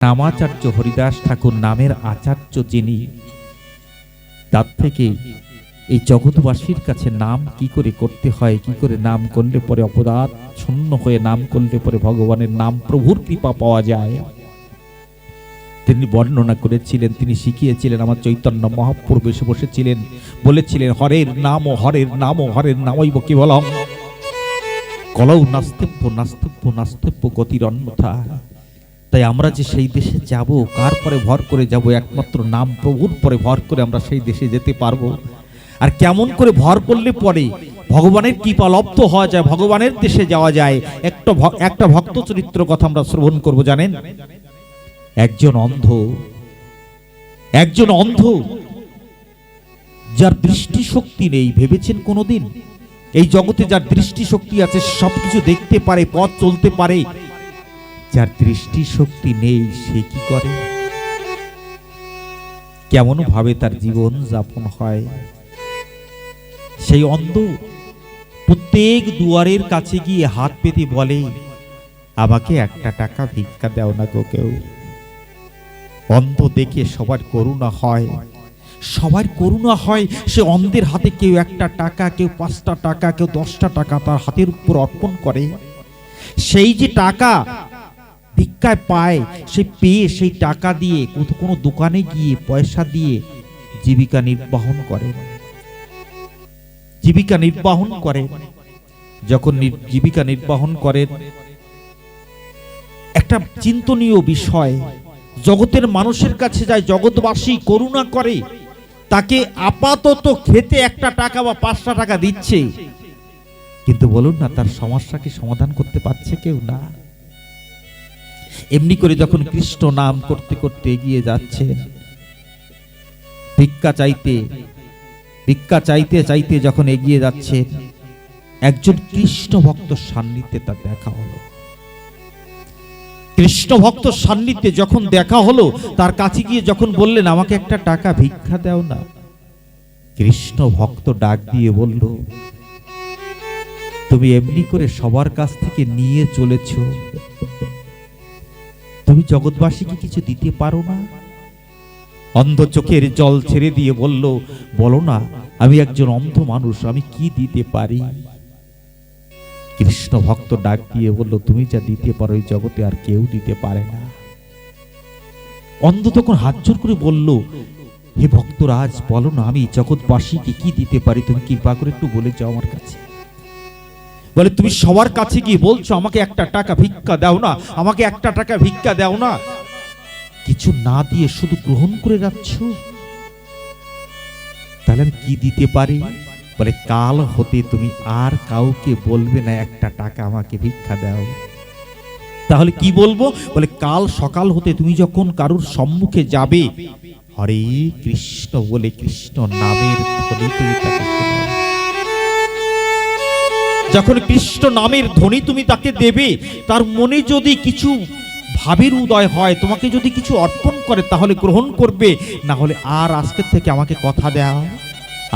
নামাচার্য হরিদাস ঠাকুর নামের আচার্য যিনি, তার থেকে এই জগৎবাসীর কাছে নাম কি করে করতে হয়, কি করে নাম করলে পরে অপরাধ শূন্য হয়ে নাম করলে পরে ভগবানের নাম প্রভুর কৃপা পাওয়া যায়, তিনি বর্ণনা করেছিলেন, তিনি শিখিয়েছিলেন। আমার চৈতন্য মহাপ্রভু এসে বসেছিলেন, বলেছিলেন হরের নাম ও হরের নাম ও হরের নামইব কেবলম কলৌ নাস্তিব্য নাস্তিব্য নাস্তিব্য গতির অন্যথা। তাই আমরা যে সেই দেশে যাব, কার পরে ভর করে যাব? একমাত্র নাম প্রভুর পরে ভর করে আমরা সেই দেশে যেতে পারবো। আর কেমন করে ভর করলে পরে ভগবানের কৃপা লব্ধ হওয়া যায়, ভগবানের দেশে যাওয়া যায়? একটা ভক্ত চরিত্র কথা আমরা শ্রবণ করব। জানেন, একজন অন্ধ যার দৃষ্টি শক্তি নেই। ভেবেছেন কোনোদিন এই জগতে যার দৃষ্টি শক্তি আছে, সবকিছু দেখতে পারে, পথ চলতে পারে, যার দৃষ্টি শক্তি নেই সে কি করে? কেমন ভাবে তার জীবন যাপন হয়? সেই অন্ধ প্রত্যেক দুয়ারের কাছে গিয়ে হাত পেতে বলে, আমাকে একটা টাকা ভিক্ষা দাও না গো কেউ। অন্ধ দেখে সবার করুণা হয়, সবার করুণা হয়। সে অন্ধের হাতে কেউ একটা টাকা, কেউ 5টা টাকা, কেউ 10টা টাকা তার হাতের উপর অর্পণ করে। সেই যে টাকা ভিক্ষায় পায়, সে পেয়ে সেই টাকা দিয়ে কোনো দোকানে গিয়ে পয়সা দিয়ে জীবিকা নির্বাহন করেন। যখন জীবিকা নির্বাহন করেন, একটা চিন্তনীয় বিষয়, জগতের মানুষের কাছে যায়, জগৎবাসী করুণা করে, তাকে আপাতত খেতে একটা টাকা বা 5টা টাকা দিচ্ছে, কিন্তু বলুন না তার সমস্যাকে সমাধান করতে পারছে কেউ? না। এমনি করে যখন কৃষ্ণ নাম করতে করতে এগিয়ে যাচ্ছেন, ভিক্ষা চাইতে চাইতে যখন এগিয়ে যাচ্ছেন, একজন কৃষ্ণ ভক্ত সান্নিধ্যে তার দেখা হলো। কৃষ্ণ ভক্ত সান্নিধ্যে যখন দেখা হলো, তার কাছে গিয়ে যখন বললেন, আমাকে একটা টাকা ভিক্ষা দাও না, কৃষ্ণ ভক্ত ডাক দিয়ে বলল, তুমি এমনি করে সবার কাছ থেকে নিয়ে চলেছ, তুমি জগৎবাসীকে কিছু দিতে পারো না? অন্ধ চোখের জল ছেড়ে দিয়ে বলল, বলো না, আমি একজন অন্ধ মানুষ, আমি কি দিতে পারি? কৃষ্ণ ভক্ত ডাক দিয়ে বলল, তুমি যা দিতে পারো এই জগতে আর কেউ দিতে পারে না। অন্ধ তখন হাত জোর করে বলল, হে ভক্তরাজ, বলো না, আমি জগৎবাসীকে কি দিতে পারি? তুমি কৃপা করে একটু বলে যাও আমার কাছে। বলে, তুমি সবার কাছে গিয়ে বলছো আমাকে একটা টাকা ভিক্ষা দাও না, আমাকে একটা টাকা ভিক্ষা দাও না, কিছু না দিয়ে শুধু গ্রহণ করে যাচ্ছ, তাহলে আমি কি দিতে পারি? বলে, কাল হতে তুমি আর কাউকে বলবে না একটা টাকা আমাকে ভিক্ষা দাও। তাহলে কি বলবো? বলে, কাল সকাল হতে তুমি যখন কারুর সম্মুখে যাবে, হরে কৃষ্ণ বলে কৃষ্ণ নামের ধ্বনি তুমি তাকে শোনাও। যখন কৃষ্ণ নামের ধ্বনি তুমি তাকে দেবে, তার মনে যদি কিছু ভাবের উদয় হয়, তোমাকে যদি কিছু অর্পণ করে, তাহলে গ্রহণ করবে, না হলে আর আজকের থেকে আমাকে কথা দাও,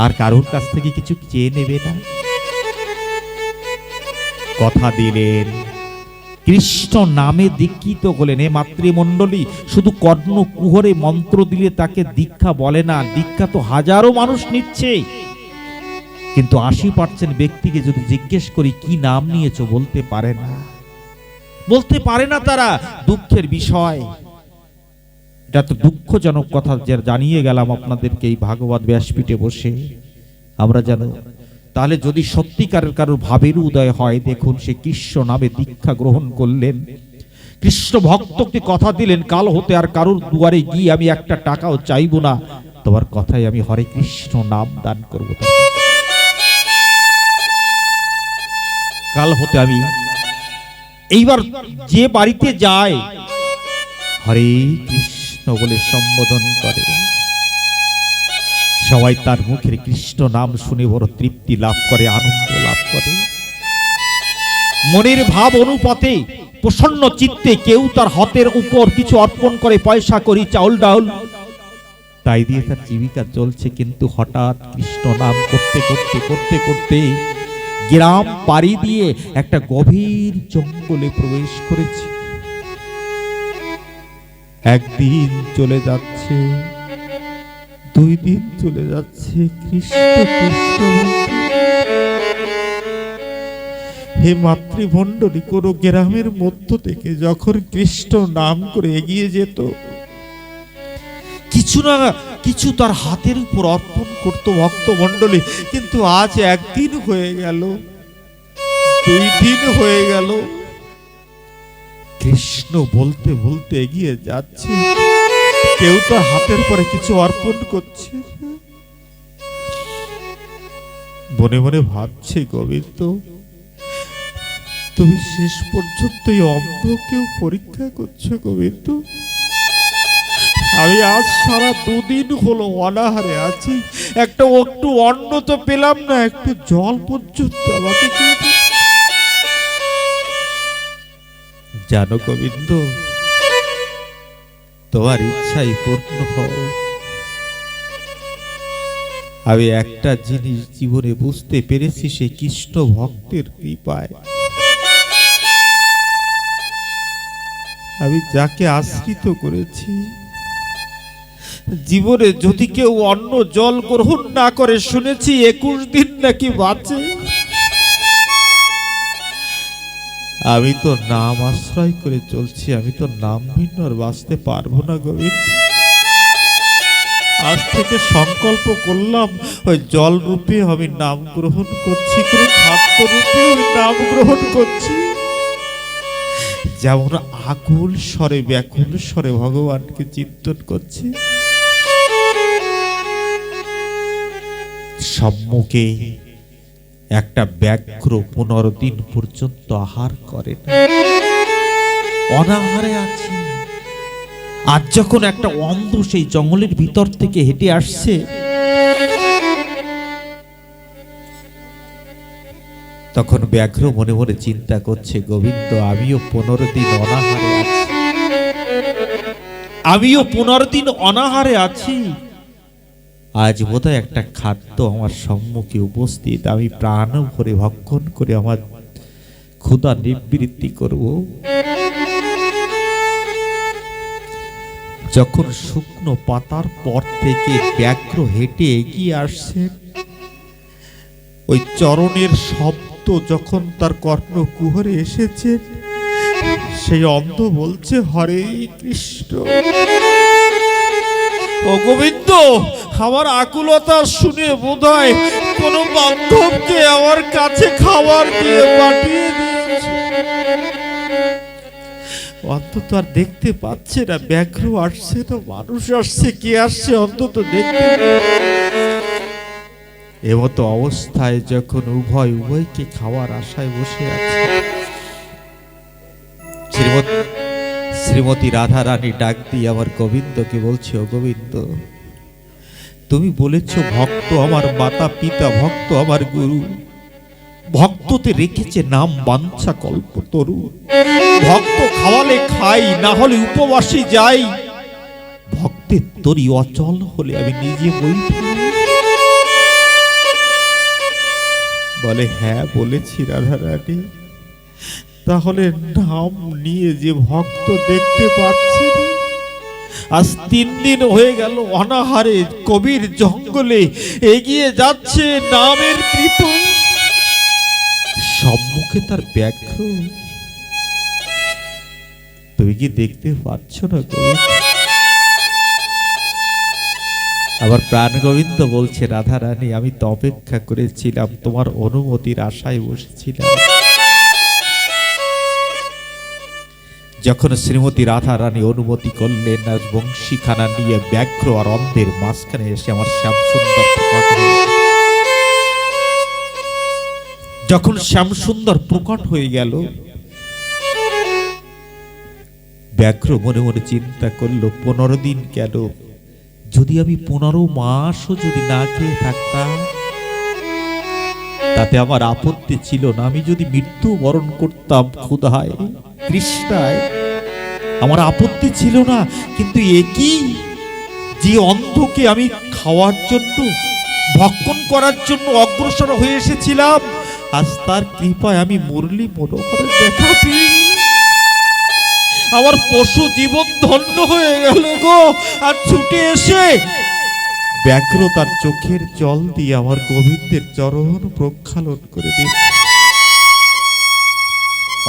আর কারোর কাছ থেকে কিছু চেয়ে নেবে না। কথা দিলেন, কৃষ্ণ নামে দীক্ষিত হলেন। এ মাতৃমণ্ডলী, শুধু কর্ণ কুহরে মন্ত্র দিলে তাকে দীক্ষা বলে না। দীক্ষা তো হাজারো মানুষ নিচ্ছে, কিন্তু 80% ব্যক্তিকে যদি জিজ্ঞেস করি কি নাম নিয়েছো, বলতে পারে না তারা। দুঃখের বিষয়, এটা তো দুঃখজনক কথা জানিয়ে গেলাম আপনাদেরকে এই ভাগবত ব্যাসপীঠে বসে। আমরা জানো, তাহলে যদি সত্যিকারের কারোর ভাবের উদয় হয়, দেখুন সে কৃষ্ণ নামে দীক্ষা গ্রহণ করলেন, কৃষ্ণ ভক্তকে কথা দিলেন, কাল হতে আর কারোর দুয়ারে গিয়ে আমি একটা টাকাও চাইবো না, তোমার কথাই আমি হরে কৃষ্ণ নাম দান করবো। কাল হতে আমি এইবার যে বাড়িতে যায়, হরে কৃষ্ণ বলে সম্বোধন করে, সবাই তার মুখের কৃষ্ণ নাম শুনে বড় তৃপ্তি লাভ করে, আনন্দ লাভ করে। মনের ভাব অনুপাতে প্রসন্ন চিত্তে কেউ তার হাতের উপর কিছু অর্পণ করে, পয়সা করি, চাউল ডাউল, তাই দিয়ে তার জীবিকা চলছে। কিন্তু হঠাৎ কৃষ্ণ নাম করতে করতে করতে করতে গ্রাম পাড়ি দিয়ে একটা গভীর জঙ্গলে প্রবেশ করেছে। একদিন চলে যাচ্ছে, 2 দিন চলে যাচ্ছে, কৃষ্ণ কৃষ্ণ বলতে। হে মাতৃমণ্ডলী, কোন গ্রামের মধ্য থেকে যখন কৃষ্ণ নাম করে এগিয়ে যেত, কিছু না কিছু তার হাতের উপর অর্পণ করত ভক্তমণ্ডলী। কিন্তু আজ একদিন হয়ে গেল, 2 দিন হয়ে গেল, কৃষ্ণ বলতে বলতে এগিয়ে যাচ্ছে, কেউ তার হাতের পরে কিছু অর্পণ করছে। মনে মনে ভাবছে, গোবিন্দ তুমি শেষ পর্যন্ত এই অন্ধকেও পরীক্ষা করছো গোবিন্দ। আমি আজ সারা 2 দিন হলো অনাহারে আছি, একটু অন্ন তো পেলাম না, একটু জল পর্যন্ত আমাকে জানো গোবিন্দ, তোমার ইচ্ছাই পূর্ণ হোক। আমি একটা জিনিস জীবনে বুঝতে পেরেছি, সেই কৃষ্ণ ভক্তের কৃপায় আমি যাকে আশ্রিত করেছি, জীবনে যদি কেউ অন্ন জল গ্রহণ না করে, শুনেছি 21 দিন নাকি বাঁচে। আমি তো নাম আশ্রয় করে চলছি, আমি তো নাম ভিন্ন আর বাঁচতে পারবো না গোবিন্দ। আজ থেকে সংকল্প করলাম, ওই জল রূপে আমি নাম গ্রহণ করছি, করে খাদ্য রূপে আমি নাম গ্রহণ করছি। যেমন আকুল স্বরে ব্যাকুল স্বরে ভগবানকে চিন্তন করছি, সম্মুখে একটা ব্যাঘ্র 15 দিন পর্যন্ত আহার করে না, অনাহারে আছে। আজ যখন একটা অন্ধ সেই জঙ্গলের ভিতর থেকে হেঁটে আসছে, তখন ব্যাঘ্র মনে মনে চিন্তা করছে, গোবিন্দ আমিও 15 দিন অনাহারে আছি, আমিও 15 দিন অনাহারে আছি। আজ বোধহয় একটা খাদ্য আমার সম্মুখে উপস্থিত, আমি প্রাণ ভরে ভক্ষণ করে আমার ক্ষুধা নিবৃত্তি করব। যখন শুকনো পাতার পর থেকে ব্যাঘ্র হেঁটে এগিয়ে আসছেন, ওই চরণের শব্দ যখন তার কর্ণকুহরে এসেছে, সেই অন্ধ বলছে, হরে কৃষ্ণ। ও গোবিন্দ, আমার আকুলতা শুনে বোধহয় কোন বান্ধবকে আমার কাছে খাবার দিয়ে পাঠিয়ে দিয়েছে। অন্তত আর দেখতে পাচ্ছে না ব্যাঘ্র আসছে না মানুষ আসছে, কে আসছে অন্তত দেখতে। এমতো অবস্থায় যখন উভয়কে খাওয়ার আশায় বসে আছে, শ্রীমতী রাধা রানী ডাক দিয়ে আমার গোবিন্দকে বলছে, ও গোবিন্দ, তুমি বলেছ ভক্ত আমার মাতা পিতা, ভক্ত আমার গুরু, ভক্ততে রেখেছে নাম বাঞ্ছা কল্পতরু। ভক্ত খাওয়ালে খাই, না হলে উপবাসী যাই, ভক্তের তরি অচল হলে আমি নিজে বই। বলে, হ্যাঁ বলেছি রাধা রানী, তাহলে নাম নিয়ে যে ভক্ত দেখতে পাচ্ছি না, আজ 3 দিন হয়ে গেল অনাহারে কবির জঙ্গলে এগিয়ে যাচ্ছে নামের কৃপা, সম্মুখে তার ব্যাঘ্র, তুমি কি দেখতে পাচ্ছ না কবি? আবার প্রাণ গোবিন্দ বলছে, রাধা রানী আমি তো অপেক্ষা করেছিলাম, তোমার অনুমতির আশায় বসেছিলাম। যখন শ্রীমতী রাধা রানী অনুমতি করলেন, আর বংশীখানা নিয়ে ব্যাঘ্র আর অন্ধের মাঝখানে এসে আমার শ্যাম সুন্দর প্রকট হয়ে, যখন শ্যাম সুন্দর প্রকট হয়ে গেল, ব্যাঘ্র মনে মনে চিন্তা করলো, 15 দিন গেল, যদি আমি 15 মাসও যদি না খেয়ে থাকতাম তাতে আমার আপত্তি ছিল না। আমি যদি মৃত্যু বরণ করতাম ক্ষুধায় তৃষ্ণায়, আমার আপত্তি ছিল না। কিন্তু একই যে অন্ধকে আমি খাওয়ার জন্য, ভক্ষণ করার জন্য অগ্রসর হয়ে এসেছিলাম, আজ তার কৃপায় আমি মুরলী মনোহরের দেখা পেয়ে, আমার পশু জীবন ধন্য হয়ে গেল গো। আর ছুটে এসে ব্যাঘ্র তার চোখের জল দিয়ে আমার গোবিন্দের চরণ প্রক্ষালন করে দিল।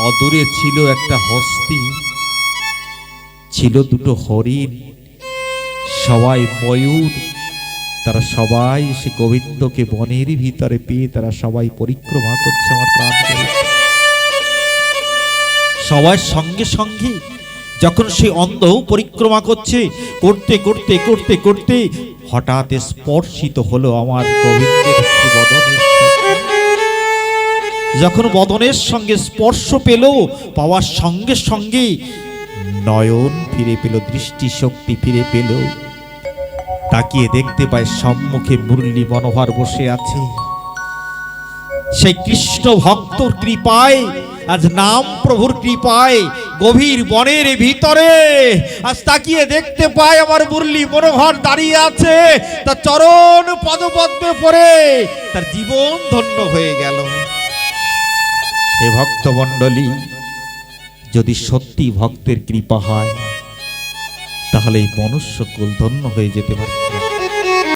অদূরে ছিল একটা হস্তি, ছিল দুটো হরিণ, সবাই ময়ূর। তারা সবাই সে গোবিন্দকে বনের ভিতরে পেয়ে তারা সবাই পরিক্রমা করছে আমার প্রাণ। সবার সঙ্গে সঙ্গে যখন সে অন্ধ পরিক্রমা করছে, করতে করতে করতে করতে হঠাৎ স্পর্শিত হলো আমার গোবিন্দের বদনের। যখন বদনের সঙ্গে স্পর্শ পেল, পাওয়ার সঙ্গে সঙ্গে নয়ন ফিরে পেল, দৃষ্টি শক্তি ফিরে পেল। তাকিয়ে দেখতে পায় সম্মুখে মুরলী মনোহর বসে আছে। সেই কৃষ্ণ ভক্তর কৃপায়, আজ নাম প্রভুর কৃপায় গভীর বনের ভিতরে আজ তাকিয়ে দেখতে পায় আমার মুরলী মনোহর দাঁড়িয়ে আছে। তার চরণ পদপদ্মে পড়ে তার জীবন ধন্য হয়ে গেল। হে ভক্তমণ্ডলী, যদি সত্যি ভক্তের কৃপা হয় তাহলে এই মনুষ্য কুল ধন্য হয়ে যেতে পারে।